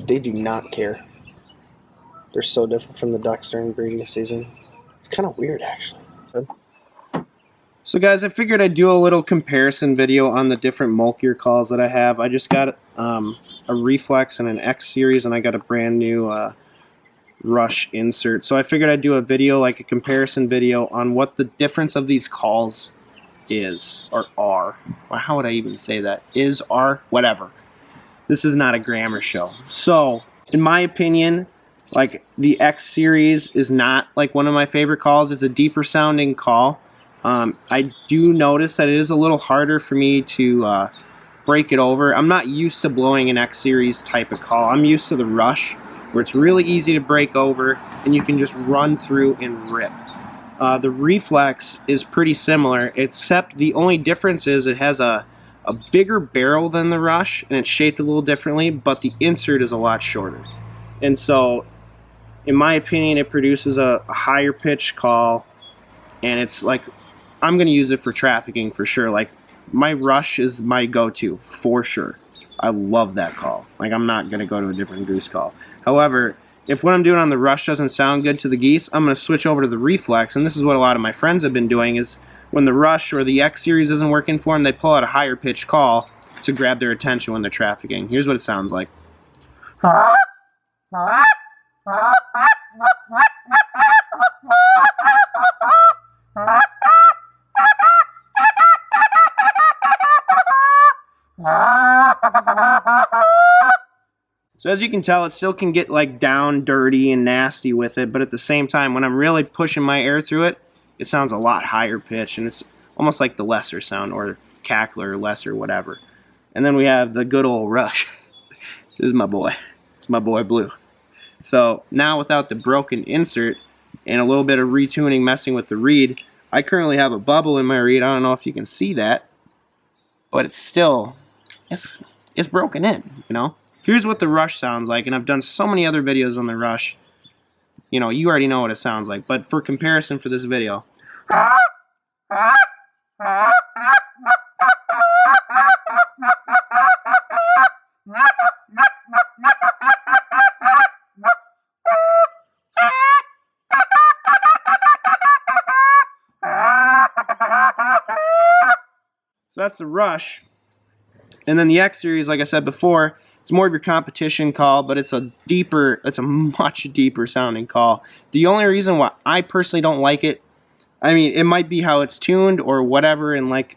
they do not care. They're so different from the ducks during breeding season. It's kind of weird, actually. So guys, I figured I'd do a little comparison video on the different Molt Gear calls that I have. I just got a Reflex and an X series, and I got a brand new Rush insert. So I figured I'd do a video, like a comparison video, on what the difference of these calls is, or are. Or how would I even say that? Is, are, whatever. This is not a grammar show. So, in my opinion, like, the X series is not like one of my favorite calls. It's a deeper sounding call. I do notice that it is a little harder for me to break it over. I'm not used to blowing an X series type of call. I'm used to the Rush, where it's really easy to break over and you can just run through and rip. The Reflex is pretty similar, except the only difference is it has a bigger barrel than the Rush, and it's shaped a little differently, but the insert is a lot shorter. And so, in my opinion, it produces a higher pitch call, and it's like, I'm going to use it for trafficking for sure. Like, my Rush is my go-to for sure. I love that call. Like, I'm not going to go to a different goose call. However, if what I'm doing on the Rush doesn't sound good to the geese, I'm going to switch over to the Reflex, and this is what a lot of my friends have been doing, is when the Rush or the X series isn't working for them, they pull out a higher pitch call to grab their attention when they're trafficking. Here's what it sounds like. So as you can tell, it still can get like down dirty and nasty with it, but at the same time, when I'm really pushing my air through it, it sounds a lot higher pitch, and it's almost like the lesser sound, or cackler, or lesser, whatever. And then we have the good old Rush. This is my boy. It's my boy Blue. So now, without the broken insert and a little bit of retuning messing with the reed, I currently have a bubble in my reed. I don't know if you can see that, but it's still, it's broken in, you know? Here's what the Rush sounds like, and I've done so many other videos on the Rush. You know, you already know what it sounds like, but for comparison for this video. So that's the Rush. And then the X series, like I said before, it's more of your competition call, but it's a much deeper sounding call. The only reason why I personally don't like it, I mean, it might be how it's tuned or whatever, and like,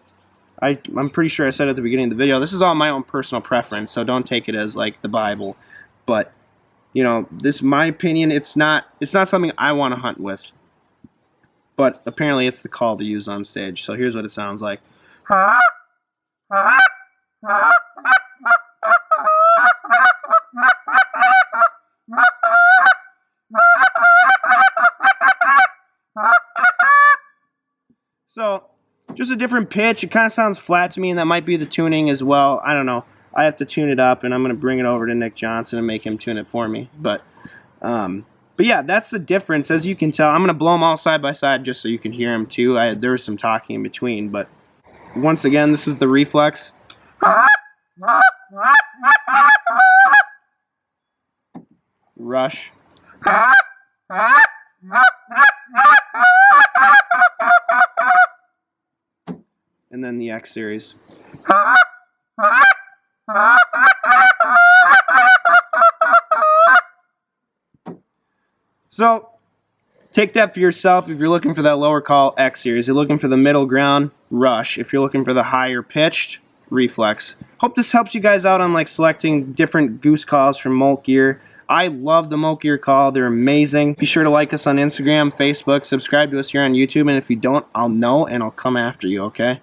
I'm pretty sure I said at the beginning of the video, this is all my own personal preference, so don't take it as like the Bible. But, you know, this is my opinion. It's not something I want to hunt with. But apparently it's the call to use on stage. So here's what it sounds like. So, just a different pitch. It kind of sounds flat to me, and that might be the tuning as well. I don't know. I have to tune it up, and I'm going to bring it over to Nick Johnson and make him tune it for me. But yeah, that's the difference. As you can tell, I'm going to blow them all side by side just so you can hear them too. There was some talking in between, but once again, this is the Reflex. Rush. And then the X series. So, take that for yourself. If you're looking for that lower call, X series. You're looking for the middle ground, Rush. If you're looking for the higher pitched, Reflex. Hope this helps you guys out on like selecting different goose calls from Molt Gear. I love the Molt Gear call. They're amazing. Be sure to like us on Instagram, Facebook, subscribe to us here on YouTube, and if you don't, I'll know and I'll come after you, okay?